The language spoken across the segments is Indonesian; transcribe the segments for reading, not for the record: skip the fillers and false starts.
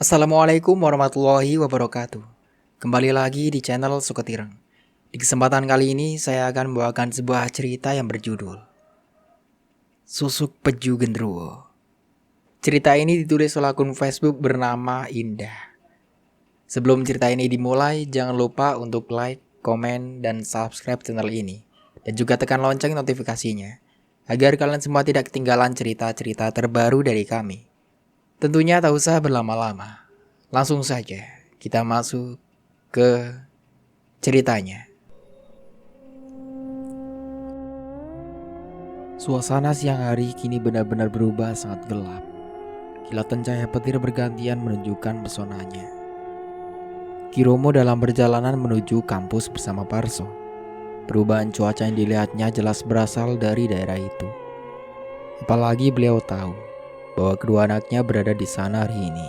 Assalamualaikum warahmatullahi wabarakatuh. Kembali lagi di channel Suketireng. Di kesempatan kali ini saya akan membawakan sebuah cerita yang berjudul Susuk Peju Genderuwo. Cerita ini ditulis oleh akun Facebook bernama Indah. Sebelum cerita ini dimulai, jangan lupa untuk like, komen, dan subscribe channel ini. Dan juga tekan lonceng notifikasinya, agar kalian semua tidak ketinggalan cerita-cerita terbaru dari kami. Tentunya tak usah berlama-lama. Langsung saja kita masuk ke ceritanya. Suasana siang hari kini benar-benar berubah sangat gelap. Kilatan cahaya petir bergantian menunjukkan pesonanya. Kiromo dalam perjalanan menuju kampus bersama Parso. Perubahan cuaca yang dilihatnya jelas berasal dari daerah itu. Apalagi beliau tahu bahwa kedua anaknya berada di sana hari ini.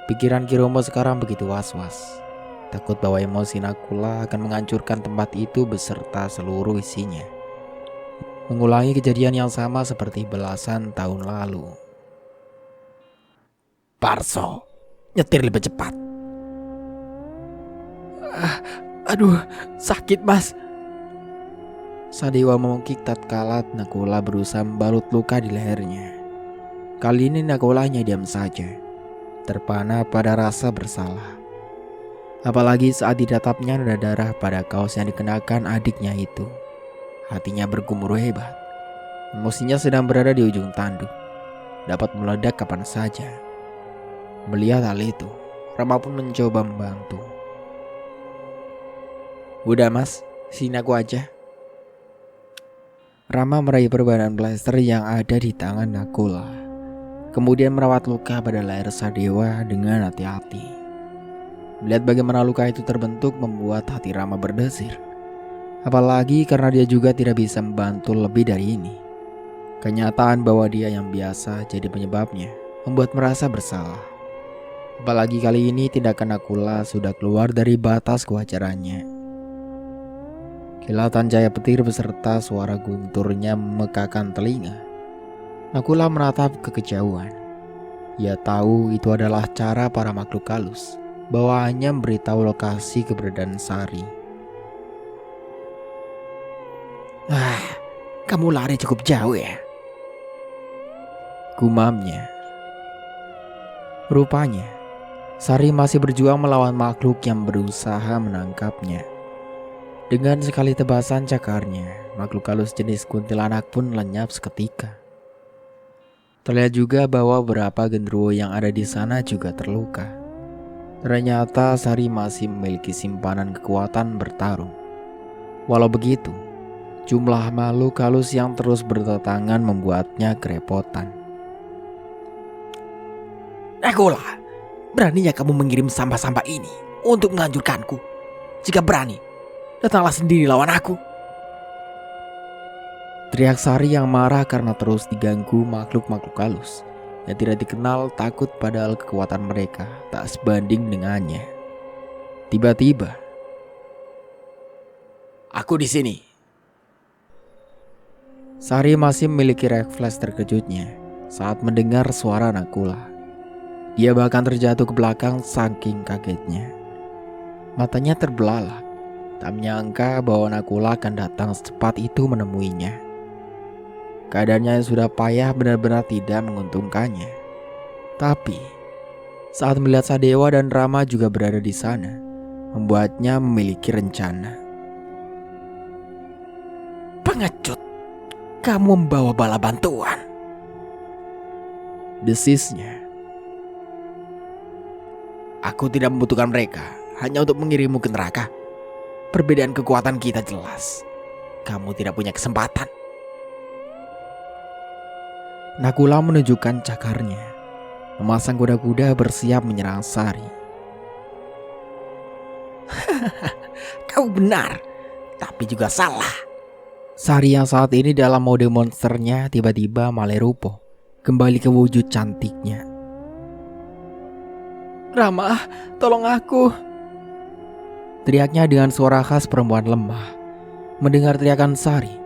Pikiran Kiromo sekarang begitu was-was. Takut bahwa emosi Nakula akan menghancurkan tempat itu beserta seluruh isinya. Mengulangi kejadian yang sama seperti belasan tahun lalu. Parso, nyetir lebih cepat. Aduh, sakit mas. Sadewa memungkik tatkala Nakula berusaha membalut luka di lehernya. Kali ini Nakula hanya diam saja, terpana pada rasa bersalah. Apalagi saat ditatapnya noda darah pada kaos yang dikenakan adiknya itu. Hatinya bergemuruh hebat. Emosinya sedang berada di ujung tanduk, dapat meledak kapan saja. Melihat hal itu, Rama pun mencoba membantu. Udah mas, sini aku aja. Rama meraih perbanan plester yang ada di tangan Nakula. Kemudian merawat luka pada leher Sadewa dengan hati-hati. Melihat bagaimana luka itu terbentuk membuat hati Rama berdesir. Apalagi karena dia juga tidak bisa membantu lebih dari ini. Kenyataan bahwa dia yang biasa jadi penyebabnya membuat merasa bersalah. Apalagi kali ini tindakan Nakula sudah keluar dari batas kewajarannya. Kilatan cahaya petir beserta suara gunturnya memekakan telinga. Nakula menatap ke kejauhan. Ia tahu itu adalah cara para makhluk halus bawaannya memberitahu lokasi keberadaan Sari. Kamu lari cukup jauh ya? Gumamnya. Rupanya Sari masih berjuang melawan makhluk yang berusaha menangkapnya. Dengan sekali tebasan cakarnya, makhluk halus jenis kuntilanak pun lenyap seketika. Terlihat juga bahwa beberapa genderuwo yang ada di sana juga terluka. Ternyata Sari masih memiliki simpanan kekuatan bertarung. Walau begitu, jumlah makhluk halus yang terus berdatangan membuatnya kerepotan. Nakula, beraninya kamu mengirim sampah-sampah ini untuk menghancurkanku? Jika berani, datanglah sendiri lawan aku. Teriak Sari yang marah karena terus diganggu makhluk-makhluk halus yang tidak dikenal, takut padahal kekuatan mereka tak sebanding dengannya. Tiba-tiba, aku di sini. Sari masih memiliki refleks terkejutnya saat mendengar suara Nakula. Dia bahkan terjatuh ke belakang saking kagetnya. Matanya terbelalak, tak menyangka bahwa Nakula akan datang secepat itu menemuinya. Keadaannya yang sudah payah benar-benar tidak menguntungkannya. Tapi saat melihat Sadewa dan Rama juga berada di sana, membuatnya memiliki rencana. Pengecut, kamu membawa bala bantuan, desisnya. Aku tidak membutuhkan mereka hanya untuk mengirimmu ke neraka. Perbedaan kekuatan kita jelas. Kamu tidak punya kesempatan. Nakula menunjukkan cakarnya, memasang kuda-kuda bersiap menyerang Sari. Kau benar, tapi juga salah. Sari yang saat ini dalam mode monsternya tiba-tiba malerupo, kembali ke wujud cantiknya. Rama, tolong aku, teriaknya dengan suara khas perempuan lemah. Mendengar teriakan Sari,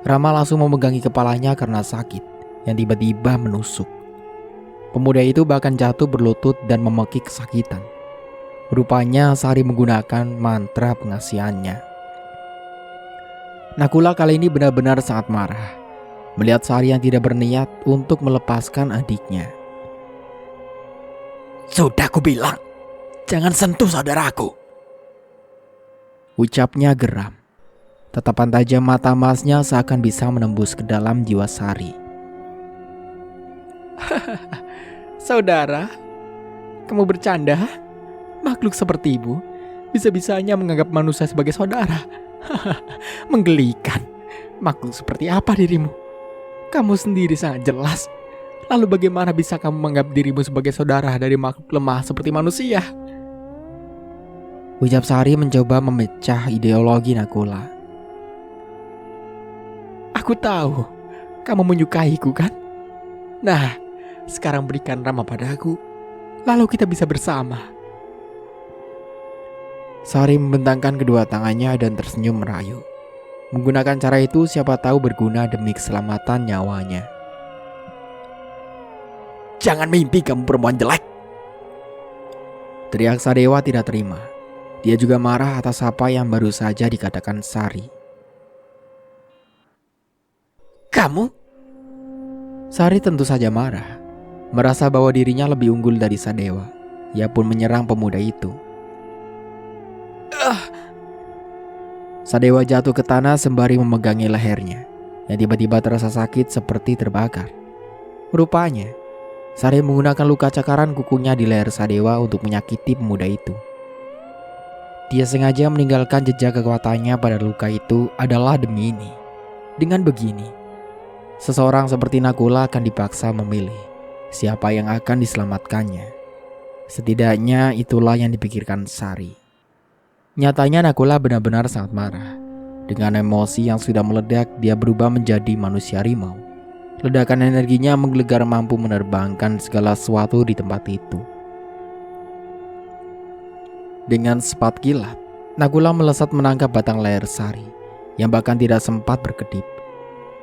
Rama langsung memegangi kepalanya karena sakit yang tiba-tiba menusuk. Pemuda itu bahkan jatuh berlutut dan memekik kesakitan. Rupanya Sari menggunakan mantra pengasihannya. Nakula kali ini benar-benar sangat marah melihat Sari yang tidak berniat untuk melepaskan adiknya. Sudah kubilang, jangan sentuh saudaraku, ucapnya geram. Tatapan tajam mata emasnya seakan bisa menembus ke dalam jiwa Sari. Saudara, kamu bercanda? Makhluk seperti ibu bisa-bisanya menganggap manusia sebagai saudara. Menggelikan. Makhluk seperti apa dirimu? Kamu sendiri sangat jelas. Lalu bagaimana bisa kamu menganggap dirimu sebagai saudara dari makhluk lemah seperti manusia? Ucap Sari mencoba memecah ideologi Nakula. Aku tahu kamu menyukaiku kan? Nah, sekarang berikan Rama padaku, lalu kita bisa bersama. Sari membentangkan kedua tangannya dan tersenyum merayu. Menggunakan cara itu siapa tahu berguna demi keselamatan nyawanya. Jangan mimpi kamu perempuan jelek, teriak Sadewa tidak terima. Dia juga marah atas apa yang baru saja dikatakan Sari. Kamu? Sari tentu saja marah. Merasa bahwa dirinya lebih unggul dari Sadewa. Ia pun menyerang pemuda itu. Sadewa jatuh ke tanah sembari memegangi lehernya, yang tiba-tiba terasa sakit seperti terbakar. Rupanya, Sari menggunakan luka cakaran kukunya di leher Sadewa untuk menyakiti pemuda itu. Dia sengaja meninggalkan jejak kekuatannya pada luka itu adalah demi ini. Dengan begini, seseorang seperti Nakula akan dipaksa memilih siapa yang akan diselamatkannya. Setidaknya itulah yang dipikirkan Sari. Nyatanya Nakula benar-benar sangat marah. Dengan emosi yang sudah meledak, dia berubah menjadi manusia harimau. Ledakan energinya menggelegar mampu menerbangkan segala sesuatu di tempat itu. Dengan cepat kilat, Nakula melesat menangkap batang leher Sari yang bahkan tidak sempat berkedip.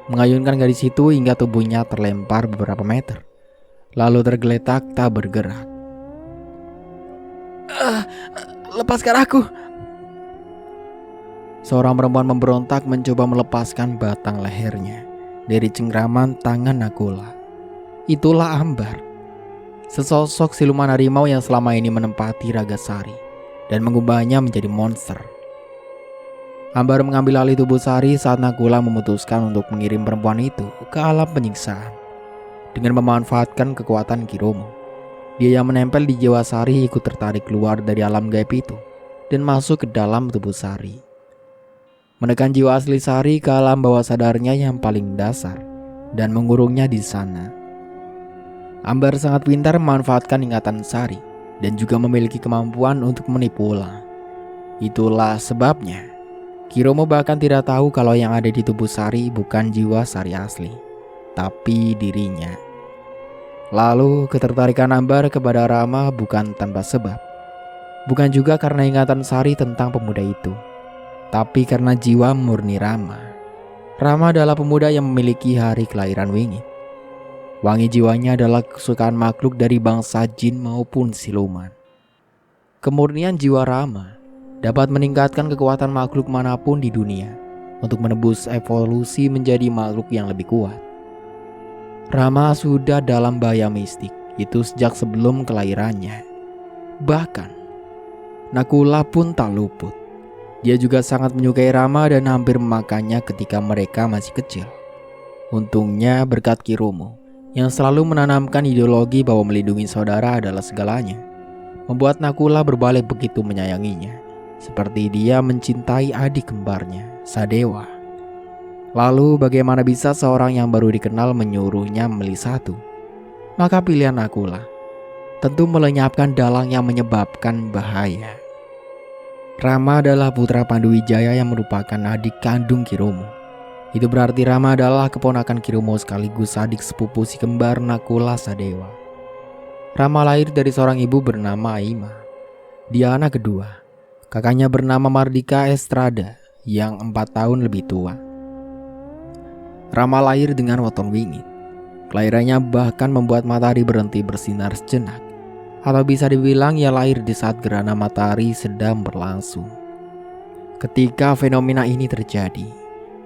Mengayunkan gadis itu hingga tubuhnya terlempar beberapa meter, lalu tergeletak tak bergerak. Lepaskan aku. Seorang perempuan memberontak mencoba melepaskan batang lehernya dari cengkraman tangan Nakula. Itulah Ambar, sesosok siluman harimau yang selama ini menempati raga Sari dan mengubahnya menjadi monster. Ambar mengambil alih tubuh Sari saat Nakula memutuskan untuk mengirim perempuan itu ke alam penyiksaan. Dengan memanfaatkan kekuatan Kiromo, dia yang menempel di jiwa Sari ikut tertarik keluar dari alam gaib itu dan masuk ke dalam tubuh Sari. Menekan jiwa asli Sari ke alam bawah sadarnya yang paling dasar dan mengurungnya di sana. Ambar sangat pintar memanfaatkan ingatan Sari dan juga memiliki kemampuan untuk menipu ulang. Itulah sebabnya Kiromo bahkan tidak tahu kalau yang ada di tubuh Sari bukan jiwa Sari asli, tapi dirinya. Lalu ketertarikan Ambar kepada Rama bukan tanpa sebab. Bukan juga karena ingatan Sari tentang pemuda itu, tapi karena jiwa murni Rama. Rama adalah pemuda yang memiliki hari kelahiran wingit. Wangi jiwanya adalah kesukaan makhluk dari bangsa jin maupun siluman. Kemurnian jiwa Rama dapat meningkatkan kekuatan makhluk manapun di dunia untuk menebus evolusi menjadi makhluk yang lebih kuat. Rama sudah dalam bahaya mistik itu sejak sebelum kelahirannya. Bahkan Nakula pun tak luput. Dia juga sangat menyukai Rama dan hampir memakannya ketika mereka masih kecil. Untungnya berkat Kiromo yang selalu menanamkan ideologi bahwa melindungi saudara adalah segalanya, membuat Nakula berbalik begitu menyayanginya, seperti dia mencintai adik kembarnya, Sadewa. Lalu bagaimana bisa seorang yang baru dikenal menyuruhnya membeli satu? Maka pilihan Nakula tentu melenyapkan dalang yang menyebabkan bahaya. Rama adalah putra Panduwijaya yang merupakan adik kandung Kiromo. Itu berarti Rama adalah keponakan Kiromo sekaligus adik sepupu si kembar Nakula Sadewa. Rama lahir dari seorang ibu bernama Aima. Dia anak kedua. Kakaknya bernama Mardika Estrada yang 4 tahun lebih tua. Rama lahir dengan weton wingit. Kelahirannya bahkan membuat matahari berhenti bersinar sejenak. Atau bisa dibilang ia lahir di saat gerhana matahari sedang berlangsung. Ketika fenomena ini terjadi,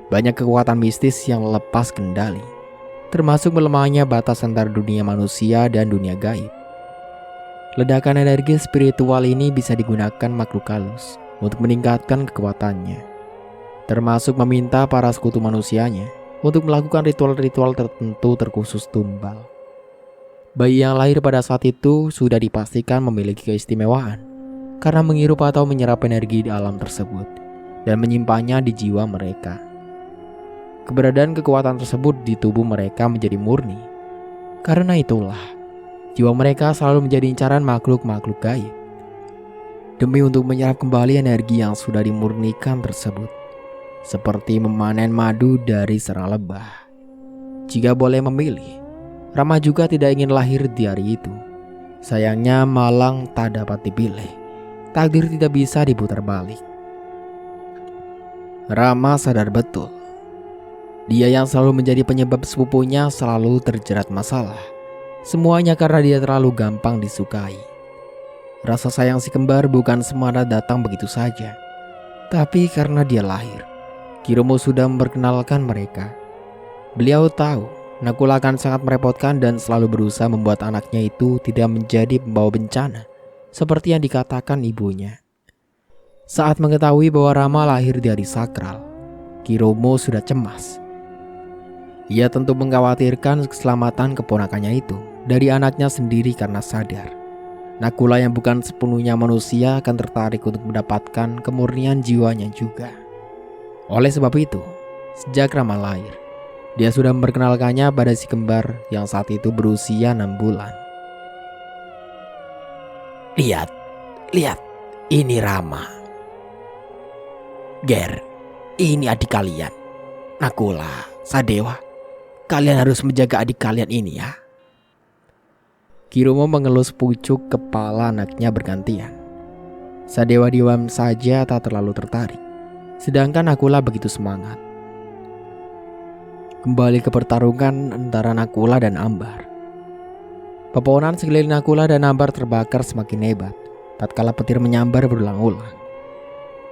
banyak kekuatan mistis yang lepas kendali, termasuk melemahnya batas antara dunia manusia dan dunia gaib. Ledakan energi spiritual ini bisa digunakan makhluk halus untuk meningkatkan kekuatannya, termasuk meminta para sekutu manusianya untuk melakukan ritual-ritual tertentu terkhusus tumbal. Bayi yang lahir pada saat itu sudah dipastikan memiliki keistimewaan karena menghirup atau menyerap energi di alam tersebut dan menyimpannya di jiwa mereka. Keberadaan kekuatan tersebut di tubuh mereka menjadi murni. Karena itulah, jiwa mereka selalu menjadi incaran makhluk-makhluk gaib demi untuk menyerap kembali energi yang sudah dimurnikan tersebut, seperti memanen madu dari serang lebah. Jika boleh memilih, Rama juga tidak ingin lahir di hari itu. Sayangnya malang tak dapat dipilih. Takdir tidak bisa diputar balik. Rama sadar betul, dia yang selalu menjadi penyebab sepupunya selalu terjerat masalah. Semuanya karena dia terlalu gampang disukai. Rasa sayang si kembar bukan semata datang begitu saja, tapi karena dia lahir, Kiromo sudah memperkenalkan mereka. Beliau tahu Nakula akan sangat merepotkan dan selalu berusaha membuat anaknya itu tidak menjadi pembawa bencana, seperti yang dikatakan ibunya. Saat mengetahui bahwa Rama lahir di hari sakral, Kiromo sudah cemas. Ia tentu mengkhawatirkan keselamatan keponakannya itu dari anaknya sendiri karena sadar Nakula yang bukan sepenuhnya manusia akan tertarik untuk mendapatkan kemurnian jiwanya juga. Oleh sebab itu, sejak Rama lahir, dia sudah memperkenalkannya pada si kembar yang saat itu berusia 6 bulan. Lihat, ini Rama. Ger, ini adik kalian. Nakula, Sadewa, kalian harus menjaga adik kalian ini ya. Kiromo mengelus pucuk kepala anaknya bergantian. Sadewa diam saja tak terlalu tertarik, sedangkan Nakula begitu semangat. Kembali ke pertarungan antara Nakula dan Ambar. Pepohonan sekeliling Nakula dan Ambar terbakar semakin hebat tatkala petir menyambar berulang-ulang.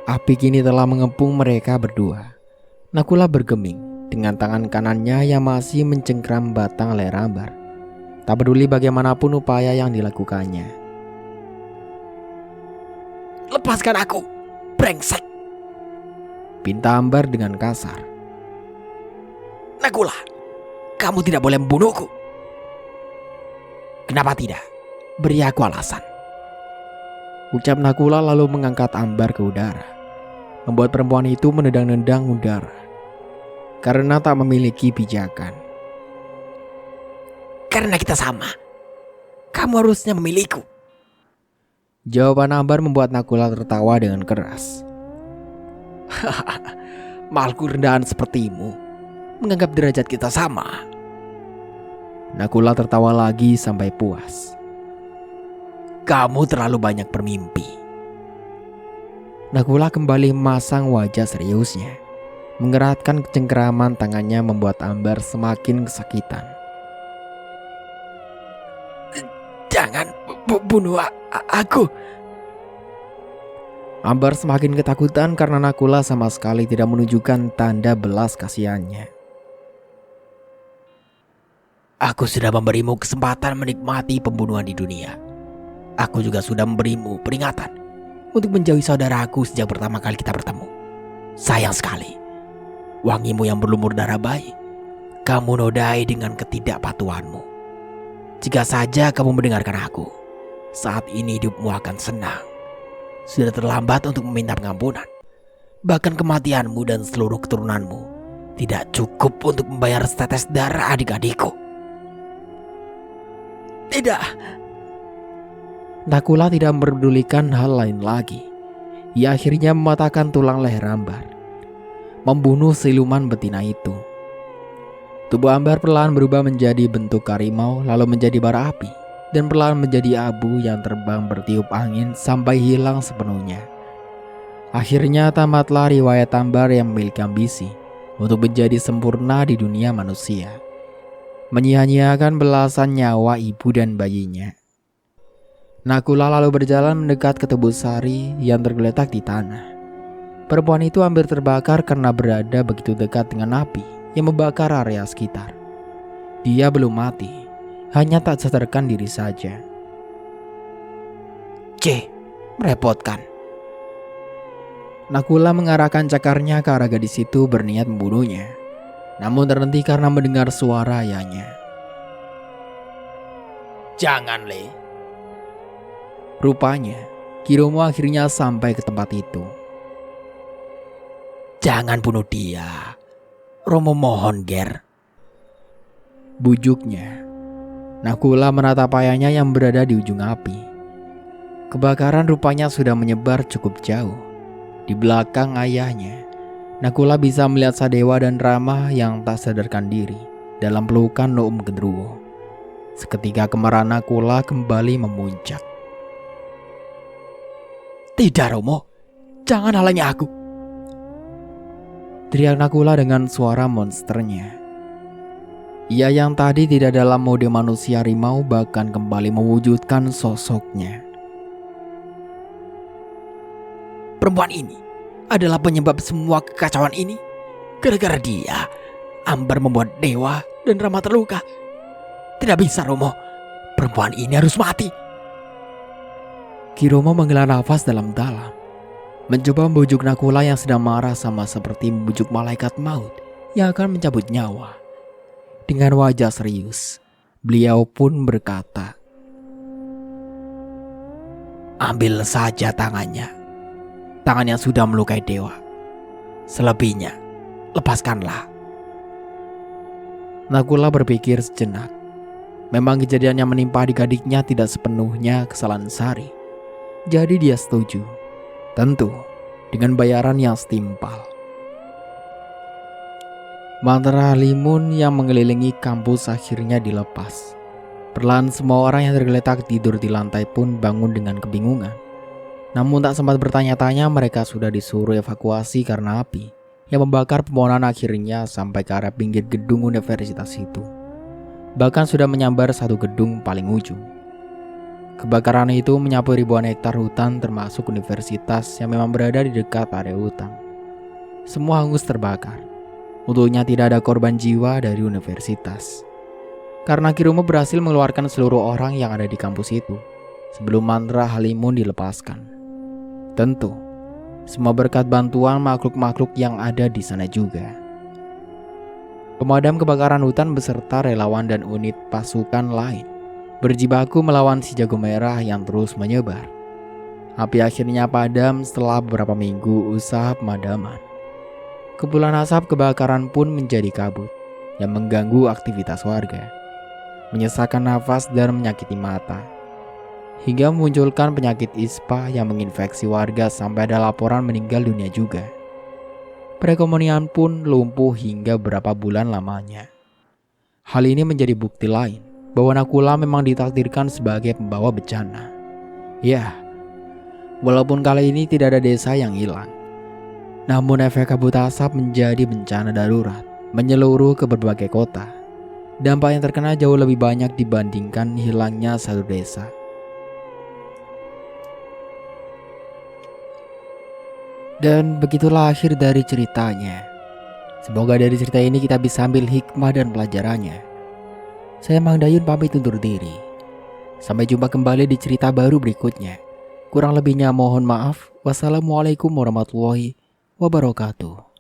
Api kini telah mengepung mereka berdua. Nakula bergeming dengan tangan kanannya yang masih mencengkram batang leher Ambar, tak peduli bagaimanapun upaya yang dilakukannya. Lepaskan aku, brengsek, pinta Ambar dengan kasar. Nakula, kamu tidak boleh membunuhku. Kenapa tidak? Beri aku alasan, ucap Nakula lalu mengangkat Ambar ke udara, membuat perempuan itu menendang-nendang udara karena tak memiliki pijakan. Karena kita sama, kamu harusnya memilihku. Jawaban Ambar membuat Nakula tertawa dengan keras. Makhluk rendahan sepertimu menganggap derajat kita sama. Nakula tertawa lagi sampai puas. Kamu terlalu banyak bermimpi. Nakula kembali memasang wajah seriusnya. Mengeratkan kecengkeraman tangannya membuat Ambar semakin kesakitan. Jangan bunuh aku. Ambar semakin ketakutan karena Nakula sama sekali tidak menunjukkan tanda belas kasihannya. Aku sudah memberimu kesempatan menikmati pembunuhan di dunia. Aku juga sudah memberimu peringatan untuk menjauhi saudaraku sejak pertama kali kita bertemu. Sayang sekali, wangimu yang berlumur darah bayi, kamu nodai dengan ketidakpatuhanmu. Jika saja kamu mendengarkan aku, saat ini hidupmu akan senang. Sudah terlambat untuk meminta pengampunan. Bahkan kematianmu dan seluruh keturunanmu tidak cukup untuk membayar setetes darah adik-adikku. Tidak. Nakula tidak memperdulikan hal lain lagi. Ia akhirnya mematahkan tulang leher Ambar, membunuh siluman betina itu. Tubuh Ambar perlahan berubah menjadi bentuk harimau, lalu menjadi bara api, dan perlahan menjadi abu yang terbang bertiup angin sampai hilang sepenuhnya. Akhirnya tamatlah riwayat Ambar yang memiliki ambisi untuk menjadi sempurna di dunia manusia. menyia-nyiakan belasan nyawa ibu dan bayinya. Nakula lalu berjalan mendekat ke tubuh Sari yang tergeletak di tanah. Perempuan itu hampir terbakar karena berada begitu dekat dengan api yang membakar area sekitar. Dia belum mati, hanya tak sadarkan diri saja. Merepotkan. Nakula mengarahkan cakarnya ke arah gadis itu berniat membunuhnya, namun terhenti karena mendengar suara ayahnya. Jangan, Le. Rupanya, Kiromo akhirnya sampai ke tempat itu. Jangan bunuh dia. Romo mohon, Ger. Bujuknya. Nakula menatap ayahnya yang berada di ujung api. Kebakaran rupanya sudah menyebar cukup jauh. Di belakang ayahnya, Nakula bisa melihat Sadewa dan Rama yang tak sadarkan diri dalam pelukan Noum Gendruwo. Seketika kemarahan Nakula kembali memuncak. Tidak, Romo. Jangan halangi aku. Teriak Nakula dengan suara monsternya. Ia yang tadi tidak dalam mode manusia harimau bahkan kembali mewujudkan sosoknya. Perempuan ini adalah penyebab semua kekacauan ini. Gara-gara dia, Ambar membuat Dewa dan Rama terluka. Tidak bisa, Romo. Perempuan ini harus mati. Kiromo menghela nafas dalam-dalam, mencoba membujuk Nakula yang sedang marah sama seperti membujuk malaikat maut yang akan mencabut nyawa. Dengan wajah serius, beliau pun berkata, Ambil saja tangannya. Tangan yang sudah melukai Dewa. Selebihnya, lepaskanlah. Nakula berpikir sejenak. Memang kejadian yang menimpa adik-adiknya tidak sepenuhnya kesalahan Sari. Jadi dia setuju. Tentu, dengan bayaran yang setimpal. Mantra halimun yang mengelilingi kampus akhirnya dilepas. Perlahan semua orang yang tergeletak tidur di lantai pun bangun dengan kebingungan. Namun tak sempat bertanya-tanya, mereka sudah disuruh evakuasi karena api yang membakar pepohonan akhirnya sampai ke arah pinggir gedung universitas itu. Bahkan sudah menyambar satu gedung paling ujung. Kebakaran itu menyapu ribuan hektar hutan termasuk universitas yang memang berada di dekat area hutan. Semua hangus terbakar. Untungnya tidak ada korban jiwa dari universitas. Karena Kiromo berhasil mengeluarkan seluruh orang yang ada di kampus itu sebelum mantra halimun dilepaskan. Tentu, semua berkat bantuan makhluk-makhluk yang ada di sana juga. Pemadam kebakaran hutan beserta relawan dan unit pasukan lain berjibaku melawan si jago merah yang terus menyebar. Api akhirnya padam setelah beberapa minggu usaha pemadaman. Kepulan asap kebakaran pun menjadi kabut yang mengganggu aktivitas warga, menyesakkan nafas dan menyakiti mata, hingga memunculkan penyakit ispa yang menginfeksi warga sampai ada laporan meninggal dunia juga. Perekonomian pun lumpuh hingga berapa bulan lamanya. Hal ini menjadi bukti lain bahwa Nakula memang ditakdirkan sebagai pembawa bencana. Ya, walaupun kali ini tidak ada desa yang hilang, namun efek kabut asap menjadi bencana darurat menyeluruh ke berbagai kota. Dampak yang terkena jauh lebih banyak dibandingkan hilangnya satu desa. Dan begitulah akhir dari ceritanya. Semoga dari cerita ini kita bisa ambil hikmah dan pelajarannya. Saya Mang Dayun pamit undur diri. Sampai jumpa kembali di cerita baru berikutnya. Kurang lebihnya mohon maaf. Wassalamualaikum warahmatullahi wabarakatuh.